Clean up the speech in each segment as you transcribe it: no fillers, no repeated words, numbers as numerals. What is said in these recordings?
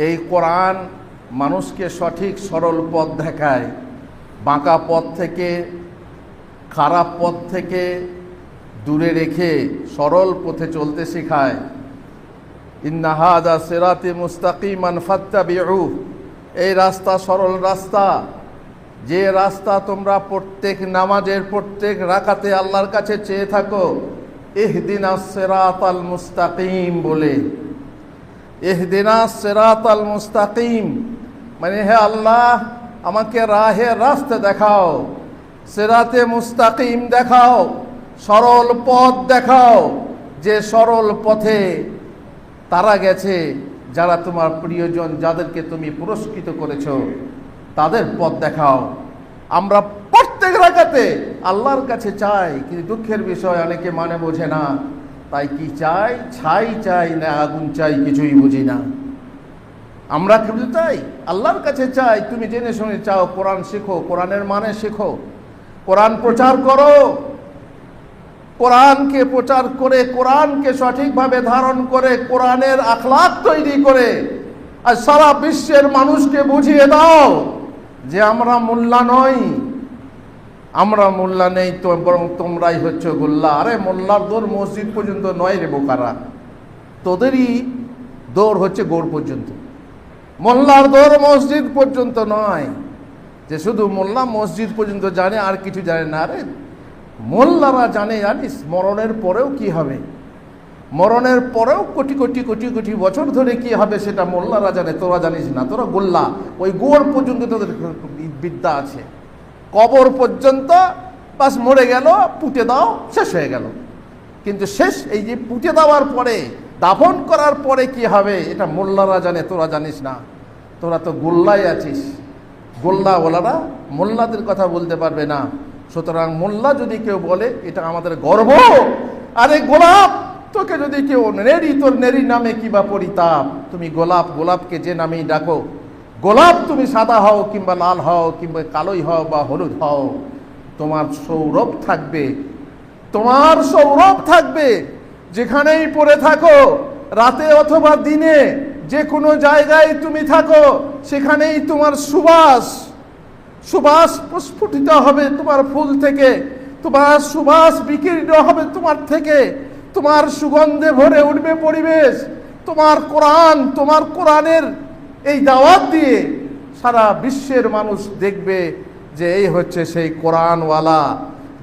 এই কোরআন মানুষকে সঠিক সরল পথ দেখায়, বাঁকা পথ থেকে, খারাপ পথ থেকে দূরে রেখে সরল পথে চলতে শেখায়। ইন্না হাযা সিরাতি মুস্তাকিমান ফাত্তাবিউ, এই রাস্তা সরল রাস্তা, যে রাস্তা তোমরা প্রত্যেক নামাজের প্রত্যেক রাকাতে আল্লাহর কাছে চেয়ে থাকো ইহদিনাস সিরাতাল মুস্তাকিম বলে। ইহদিনাস সিরাতাল মুস্তাকিম মানে হে আল্লাহ আমাকে রাহে রাস্তা দেখাও, সিরাতে মুস্তাকিম দেখাও, সরল পথ দেখাও, যে সরল পথে তারা গেছে যারা তোমার প্রিয়জন, যাদেরকে তুমি পুরস্কৃত করেছো, তাদের পথ দেখাও। আমরা প্রত্যেক রাকাতে আল্লাহর কাছে চাই, কিন্তু দুঃখের বিষয় অনেকে মানে বোঝে না। তাই কি চাই? ছাই চাই না আগুন চাই, কিছুই বুঝি না। আমরা কিন্তু চাই, আল্লাহর কাছে চাই, তুমি জেনে শুনে চাও, কোরআন শেখো, কোরআনের মানে শেখো, কোরআন প্রচার করো, কোরআনকে প্রচার করে, কোরআনকে সঠিকভাবে ধারণ করে, কোরআনের আখলাক তৈরি করে আর সারা বিশ্বের মানুষকে বুঝিয়ে দাও যে আমরা মোল্লা নই, আমরা মোল্লা নেই তো, বরং তোমরাই হচ্ছে গোল্লা। আরে মোল্লার দৌড় মসজিদ পর্যন্ত নয় রে বোকারা, তোদেরই দৌড় হচ্ছে গৌড় পর্যন্ত। মোল্লার দৌড় মসজিদ পর্যন্ত নয়, যে শুধু মোল্লা মসজিদ পর্যন্ত জানে আর কিছু জানে না। আরে মোল্লারা জানে, জানিস মরণের পরেও কি হবে, মরণের পরেও কোটি কোটি কোটি কোটি বছর ধরে কি হবে সেটা মোল্লারা জানে, তোরা জানিস না। তোরা গোল্লা, ওই গোড় পর্যন্ত তোদের বিদ্যা আছে, কবর পর্যন্ত বাস মরে গেল, পুঁতে দাও, শেষ হয়ে গেল। কিন্তু শেষ এই যে পুঁতে দেওয়ার পরে, দাফন করার পরে কি হবে এটা মোল্লারা জানে, তোরা জানিস না। তোরা তো গোল্লাই আছিস, গোল্লাওয়ালারা মোল্লাদের কথা বলতে পারবে না। সুতরাং মোল্লা যদি কেউ বলে এটা আমাদের গর্ব। আরে গোলাপ, তোকে যদি কেউ নেরি, তোর নেরি নামে কিবা পরিতাপ। তুমি গোলাপ, গোলাপকে যে নামেই ডাকো, গোলাপ তুমি সাদা হও কিংবা লাল হও কিংবা কালোই হও বা হলুদ হও, তোমার সৌরভ থাকবে, তোমার সৌরভ থাকবে যেখানেই পড়ে থাকো, রাতে অথবা দিনে, যে কোনো জায়গায় তুমি থাকো, সেখানেই তোমার সুবাস, সুবাস প্রস্ফুটিত হবে তোমার ফুল থেকে, তোমার সুবাস বিকীর্ণ হবে তোমার থেকে, তোমার সুগন্ধে ভরে উঠবে পরিবেশ। তোমার কোরআন, তোমার কোরআনের এই দাওয়াত দিয়ে সারা বিশ্বের মানুষ দেখবে যে এই হচ্ছে সেই কোরআনওয়ালা,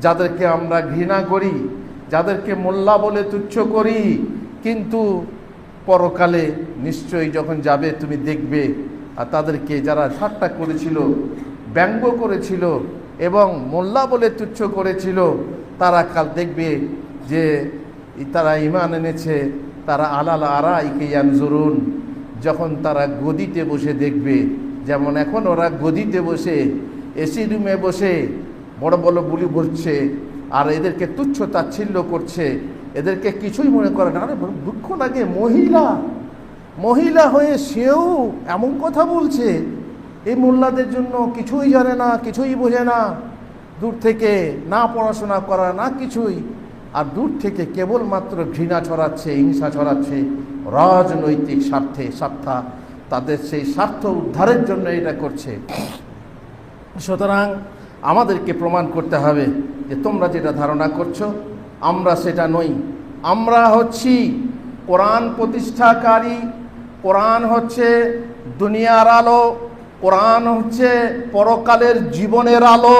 যাদেরকে আমরা ঘৃণা করি, যাদেরকে মোল্লা বলে তুচ্ছ করি, কিন্তু পরকালে নিশ্চয়ই যখন যাবে তুমি দেখবে, আর তাদেরকে যারা ঠাট্টা করেছিল, ব্যঙ্গ করেছিল এবং মোল্লা বলে তুচ্ছ করেছিল, তারা কাল দেখবে যে তারা ঈমান এনেছে, তারা আলাল আরাইকে ইয়ানজুরুন, যখন তারা গদিতে বসে দেখবে, যেমন এখন ওরা গদিতে বসে এসি রুমে বসে বড় বড় বুলি ভরছে আর এদেরকে তুচ্ছ তাচ্ছিল্য করছে, এদেরকে কিছুই মনে করে না। আরে দুঃখ লাগে, মহিলা, মহিলা হয়ে সেও এমন কথা বলছে। এই মোল্লাদের জন্য কিছুই জানে না, কিছুই বোঝে না, দূর থেকে না পড়াশোনা করা না কিছুই, আর দূর থেকে কেবলমাত্র ঘৃণা ছড়াচ্ছে, হিংসা ছড়াচ্ছে, রাজনৈতিক স্বার্থা, তাদের সেই স্বার্থ উদ্ধারের জন্য এটা করছে। সুতরাং আমাদেরকে প্রমাণ করতে হবে যে তোমরা যেটা ধারণা করছো আমরা সেটা নই। আমরা হচ্ছি কোরআন প্রতিষ্ঠাকারী, কোরআন হচ্ছে দুনিয়ার আলো, কোরআন হচ্ছে পরকালের জীবনের আলো,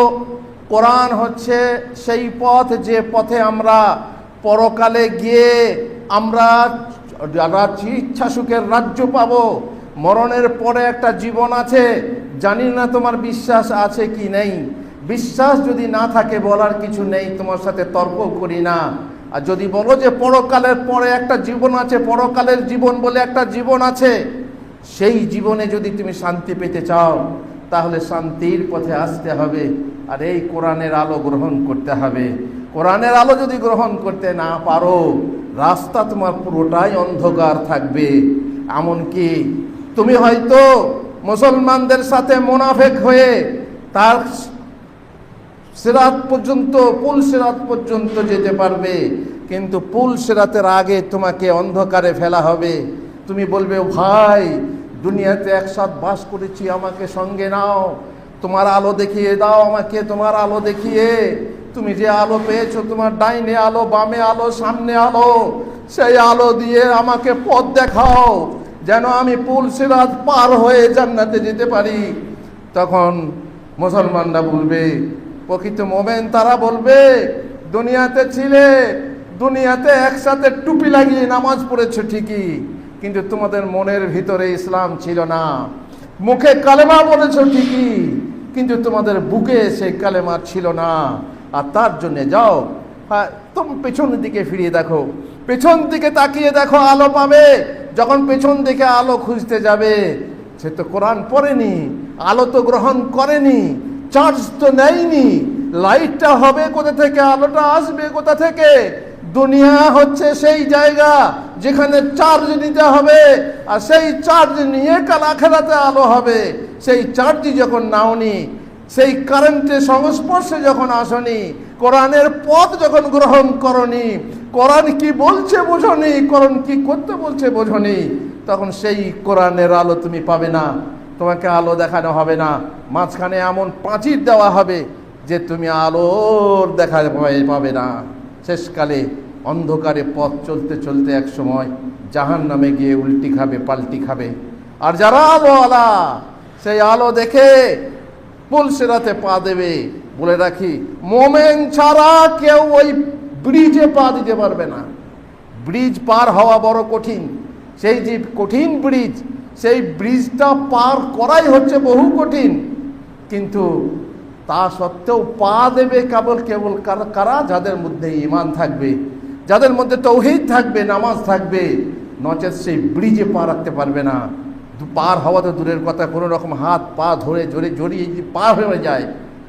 কোরআন হচ্ছে সেই পথ যে পথে আমরা পরকালে গিয়ে আমরা ইচ্ছা সুখের রাজ্য পাবো। মরণের পরে একটা জীবন আছে, জানি না তোমার বিশ্বাস আছে কি নেই। বিশ্বাস যদি না থাকে বলার কিছু নেই, তোমার সাথে তর্ক করি না। আর যদি বলো যে পরকালের পরে একটা জীবন আছে, পরকালের জীবন বলে একটা জীবন আছে, সেই জীবনে যদি তুমি শান্তি পেতে চাও তাহলে শান্তির পথে আসতে হবে, আর এই কোরআনের আলো গ্রহণ করতে হবে। কোরআনের আলো যদি গ্রহণ করতে না পারো, রাস্তা তোমার পুরোটাই অন্ধকার থাকবে। এমনকি তুমি হয়তো মুসলমানদের সাথে মুনাফিক হয়ে তার সিরাত পর্যন্ত, পুল সিরাত পর্যন্ত যেতে পারবে, কিন্তু পুল সিরাতের আগে তোমাকে অন্ধকারে ফেলা হবে। তুমি বলবে ভাই দুনিয়াতে একসাথ বাস করেছি, আমাকে সঙ্গে নাও, তোমার আলো দেখিয়ে দাও আমাকে, তোমার আলো দেখিয়ে, তুমি যে আলো পেয়েছো, তোমার ডাইনে আলো, বামে আলো, সামনে আলো, সেই আলো দিয়ে আমাকে পথ দেখাও, যেন আমি পুল সিরাত পার হয়ে জান্নাতে যেতে পারি। তখন মুসলমানরা বলবে, প্রকৃত মোমেন তারা বলবে, দুনিয়াতে ছিলে, দুনিয়াতে একসাথে টুপি লাগিয়ে নামাজ পড়েছো ঠিকই, কিন্তু তোমাদের মনের ভিতরে ইসলাম ছিল না। মুখে কালেমা বলেছো ঠিকই, কিন্তু তোমাদের বুকে সেই কালেমা ছিল না। আর তার জন্য যাও, তুমি পেছনের দিকে ফিরিয়ে দেখো, পেছন দিকে তাকিয়ে দেখো, আলো পাবে। যখন পেছন দিকে আলো খুঁজতে যাবে, সে তো কোরআন পড়েনি, আলো তো গ্রহণ করেনি, চার্জ তো নেয়নি, লাইটটা হবে কোথা থেকে, আলোটা আসবে কোথা থেকে? দুনিয়া হচ্ছে সেই জায়গা যেখানে চার্জ নিতে হবে, আর সেই চার্জ নিয়ে কাল আখিরাতে আলো হবে। সেই চার্জই যখন নাওনি, সেই কারেন্টের সংস্পর্শে যখন আসনি, কোরআনের পথ যখন গ্রহণ করনি, কোরআন কি বলছে বোঝনি, কোরআন কি করতে বলছে বোঝনি, তখন সেই কোরআনের আলো তুমি পাবে না, তোমাকে আলো দেখানো হবে না। মাঝখানে এমন পাঁচির দেওয়া হবে যে তুমি আলোর দেখা পাবে না। শেষকালে অন্ধকারে পথ চলতে চলতে এক সময় জাহান্নামে গিয়ে উল্টি খাবে, পাল্টি খাবে। আর যারা আলোওয়ালা, সেই আলো দেখে পুল সিরাতে পা দেবে। বলে রাখি, মোমেন ছাড়া কেউ ওই ব্রিজে পা দিতে পারবে না। ব্রিজ পার হওয়া বড় কঠিন। সেই যে কঠিন ব্রিজ, সেই ব্রিজটা পার করাই হচ্ছে বহু কঠিন। কিন্তু তা সত্ত্বেও পা দেবে কেবল কারা? যাদের মধ্যে ঈমান থাকবে, যাদের মধ্যে তাওহীদ থাকবে, নামাজ থাকবে, নচেত সেই ব্রিজে পা রাখতে পারবে না। পার হওয়া তো দূরের কথা, কোনো রকম হাত পা ধরে জড়িয়ে যদি পার হয়ে যায়,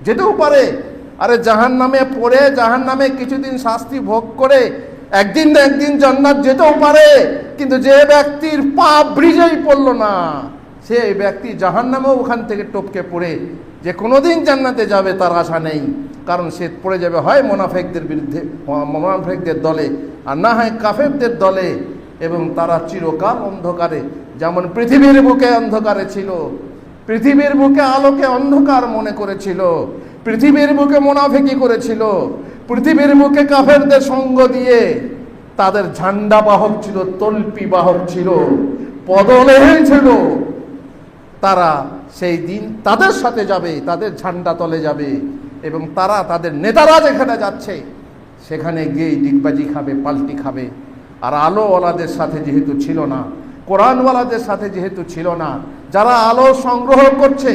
যেতেও পারে। আরে জাহান্নামে পড়ে, জাহান্নামে কিছুদিন শাস্তি ভোগ করে একদিন না একদিন জান্নাত যেতেও পারে। কিন্তু যে ব্যক্তির পা ব্রিজেই পড়লো না, সেই ব্যক্তি জাহান্নামেও ওখান থেকে টপকে পড়ে যে কোনোদিন জান্নাতে যাবে তার আশা নেই। কারণ সে পড়ে যাবে হয় মুনাফিকদের বিরুদ্ধে, মুনাফিকদের দলে, আর না হয় কাফেরদের দলে। এবং তারা চিরকাল অন্ধকারে, যেমন পৃথিবীর বুকে অন্ধকারে ছিল, পৃথিবীর বুকে আলোকে অন্ধকার মনে করেছিল, পৃথিবীর বুকে মুনাফিকি করেছিল, পৃথিবীর বুকে কাফেরদের সঙ্গ দিয়ে তাদের ঝান্ডা বাহক ছিল, তল্পি বাহক ছিল, পদলেহী ছিল। তারা সেই দিন তাদের সাথে যাবে, তাদের ঝান্ডা তলে যাবে, এবং তারা তাদের নেতারা যেখানে যাচ্ছে সেখানে গিয়ে ডিগবাজি খাবে, পাল্টি খাবে। আর আলোওয়ালাদের সাথে যেহেতু ছিল না, কোরআনওয়ালাদের সাথে যেহেতু ছিল না, যারা আলো সংগ্রহ করছে,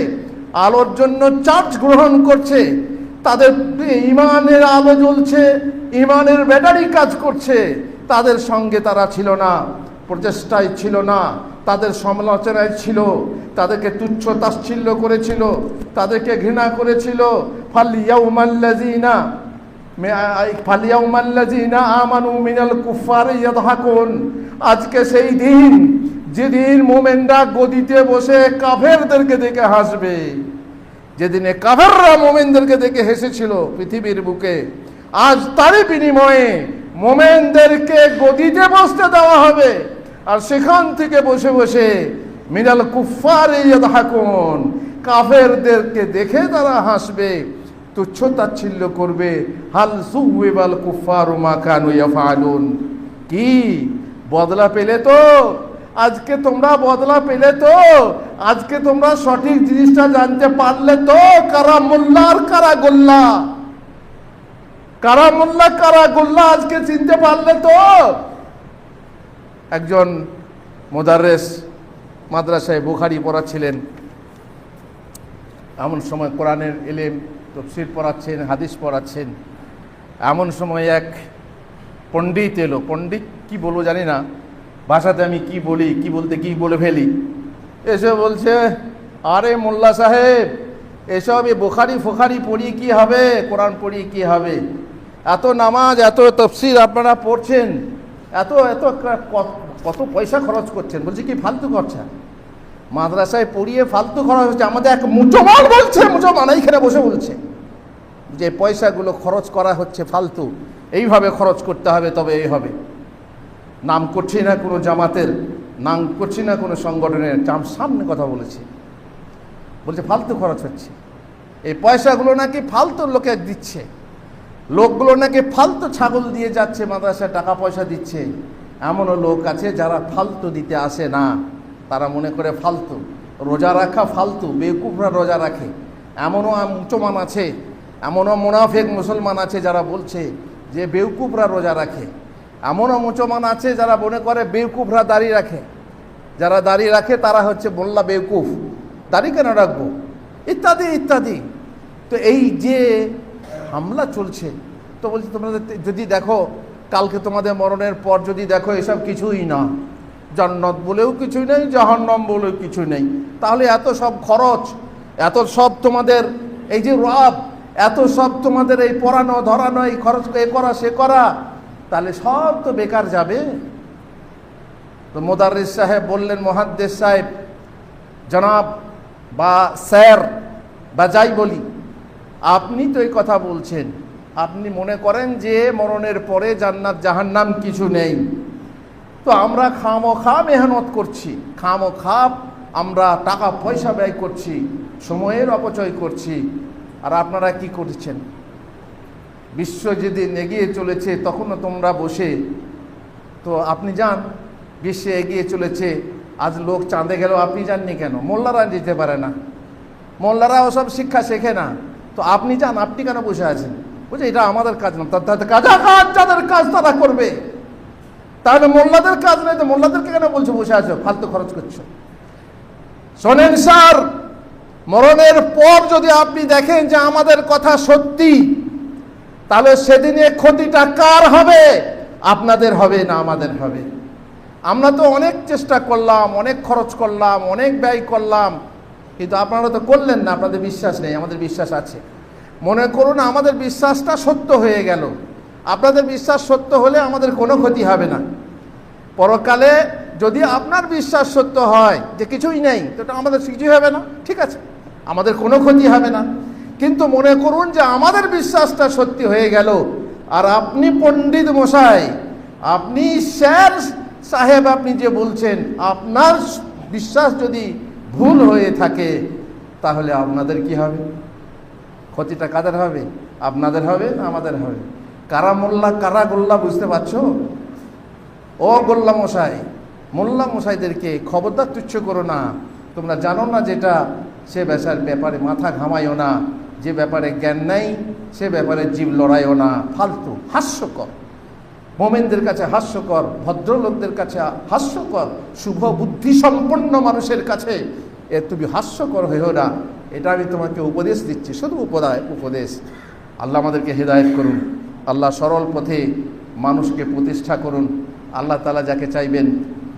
আলোর জন্য চার্জ গ্রহণ করছে, তাদের ইমানের আলো জ্বলছে, ইমানের ব্যাটারি কাজ করছে, তাদের সঙ্গে তারা ছিল না, প্রচেষ্টায় ছিল না, তাদের সমালোচনায় ছিল, তাদেরকে তুচ্ছ তাচ্ছিল্য করেছিল, তাদেরকে ঘৃণা করেছিল। ফালিয়াউমাল্লাযীনা আমানু মিনাল কুফফারি ইয়াদহাকুন। আজকে সেই দিন যেদিন মুমিনরা গদিতে বসে কাফেরদেরকে দেখে হাসবে। যেদিনে কাফেররা মুমিনদেরকে দেখে হেসেছিল পৃথিবীর বুকে, আজ তারই বিনিময়ে মুমিনদেরকে গদিতে বসতে দেওয়া হবে, আর সেখান থেকে বসে বসে মিনাল কুফফারি ইয়াদহাকুন, কাফেরদেরকে দেখে তারা হাসবে, তুচ্ছ তাচ্ছিল্য করবে। হাল সুওয়াল কুফফারু মা কানু ইয়াফআলুন। কি বদলা পেলে তো? আজকে তোমরা বদলা পেলে তো? আজকে তোমরা সঠিক জিনিসটা জানতে পারলে তো? কারা মোল্লা আর কারা গোল্লা, কারা মোল্লা কারা গোল্লা আজকে চিনতে পারলে তো? একজন মুদাররিস মাদ্রাসায় বুখারী পড়াচ্ছিলেন। এমন সময় কোরআনের ইলম তাফসীর পড়াচ্ছেন, হাদিস পড়াচ্ছেন। এমন সময় এক পণ্ডিত এলো। পণ্ডিত কি বলবো জানি না, ভাষাতে আমি কি বলি, কি বলতে কি বলে ফেলি। এসে বলছে, আরে মোল্লা সাহেব, এসব বুখারী ফুখারি পড়িয়ে কি হবে, কোরআন পড়িয়ে কি হবে? এত নামাজ, এত তাফসীর আপনারা পড়ছেন, এত এত কত পয়সা খরচ করছেন। বলছে কি ফালতু খরচা? মাদ্রাসায় পড়িয়ে ফালতু খরচ হচ্ছে? আমাদের এক মুসলমান বলছে, মুসলমান এইখানে বসে বলছে যে পয়সাগুলো খরচ করা হচ্ছে ফালতু, এইভাবে খরচ করতে হবে, তবে এই হবে। নাম করছি না কোনো জামাতের, নাম করছি না কোনো সংগঠনের, সামনে কথা বলেছি, বলছে ফালতু খরচ হচ্ছে, এই পয়সাগুলো নাকি ফালতু লোকে দিচ্ছে, লোকগুলো নাকি ফালতু ছাগল দিয়ে যাচ্ছে, মাদ্রাসায় টাকা পয়সা দিচ্ছে। এমনও লোক আছে যারা ফালতু দিতে আসে না, তারা মনে করে ফালতু। রোজা রাখা ফালতু, বেকুফরা রোজা রাখে। এমনও মুসলমান আছে, এমনও মুনাফিক মুসলমান আছে যারা বলছে যে বেকুফরা রোজা রাখে। এমনও মুসলমান আছে যারা মনে করে বেকুফরা দাড়ি রাখে, যারা দাড়ি রাখে তারা হচ্ছে মোল্লা বেকুফ, দাড়ি কেন রাখবো, ইত্যাদি ইত্যাদি। তো এই যে হামলা চলছে, তো বলছি তোমাদের যদি দেখো কালকে তোমাদের মরণের পর যদি দেখো এসব কিছুই না, জান্নাত বলেও কিছুই নেই, জাহান্নাম বলেও কিছু নেই, তাহলে এত সব খরচ, এত সব তোমাদের এই যে রাব, এত সব তোমাদের এই পড়ানো ধরানো, এই খরচ এ করা সে করা, তাহলে সব তো বেকার যাবে। তো মোদাররিস সাহেব বললেন, মুহাদ্দিস সাহেব, জনাব বা স্যার বা যাই বলি, আপনি তো এই কথা বলছেন, আপনি মনে করেন যে মরণের পরে জান্নাত জাহান্নাম কিছু নেই। তো আমরা খামোখা মেহনত করছি, খামোখা আমরা টাকা পয়সা ব্যয় করছি, সময়ের অপচয় করছি। আর আপনারা কি করছেন? বিশ্ব যেদিন এগিয়ে চলেছে তখনও তোমরা বসে, তো আপনি যান, বিশ্বে এগিয়ে চলেছে, আজ লোক চাঁদে গেল, আপনি যাননি কেন? মোল্লারা যেতে পারে না, মোল্লারা ওসব শিক্ষা শেখে না, তো আপনি যান, আপনি কেন বসে আছেন? বুঝে এটা আমাদের কাজ না, তাদের কাজ যাদের কাজ তারা করবে, তাহলে মোল্লাদের কাজ নেই, তো মোল্লাদেরকে কেন বলছো বসে আছো, ফালতু খরচ করছো? শোনেন স্যার, মরণের পর যদি আপনি দেখেন যে আমাদের কথা সত্যি, তাহলে সেদিনে ক্ষতিটা কার হবে? আপনাদের হবে না আমাদের হবে। আমরা তো অনেক চেষ্টা করলাম, অনেক খরচ করলাম, অনেক ব্যয় করলাম, কিন্তু আপনারা তো করলেন না, আপনাদের বিশ্বাস নেই, আমাদের বিশ্বাস আছে। মনে করুন আমাদের বিশ্বাসটা সত্য হয়ে গেল, আপনাদের বিশ্বাস সত্য হলে আমাদের কোনো ক্ষতি হবে না। পরকালে যদি আপনার বিশ্বাস সত্য হয় যে কিছুই নেই, তো আমাদের কিছুই হবে না, ঠিক আছে, আমাদের কোনো ক্ষতি হবে না। কিন্তু মনে করুন যে আমাদের বিশ্বাসটা সত্যি হয়ে গেল, আর আপনি পণ্ডিত মশাই, আপনি স্যার সাহেব, আপনি যে বলছেন, আপনার বিশ্বাস যদি ভুল হয়ে থাকে, তাহলে আপনাদের কি হবে? ক্ষতিটা কাদের হবে? আপনাদের হবে না আমাদের হবে? কারা মোল্লা কারা গোল্লা বুঝতে পারছো? ও গোল্লা মশাই, মোল্লা মশাইদেরকে খবরদার তুচ্ছ করো না। তোমরা জানো না যেটা, সে ব্যাপারে মাথা ঘামাইও না, যে ব্যাপারে জ্ঞান নাই সে ব্যাপারে জীব লড়াইও না। ফালতু, হাস্যকর, মোমেনদের কাছে হাস্যকর, ভদ্রলোকদের কাছে হাস্যকর, শুভ বুদ্ধি সম্পন্ন মানুষের কাছে তুমি হাস্যকর হয়েও না। এটা আমি তোমাকে উপদেশ দিচ্ছি, শুধু উপদেশ। আল্লাহ আমাদেরকে হেদায়েত করুন, আল্লাহ সরল পথে মানুষকে প্রতিষ্ঠা করুন। আল্লাহ তাআলা যাকে চাইবেন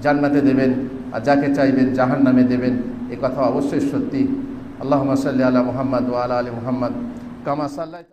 জান্নাতে দেবেন, আর যাকে চাইবেন জাহান্নামে দেবেন, এ কথা অবশ্যই সত্যি। আল্লাহুম্মা সাল্লি আলা মুহাম্মাদ ওয়া আলা আলি মুহাম্মাদ কামা সাল্লাইতা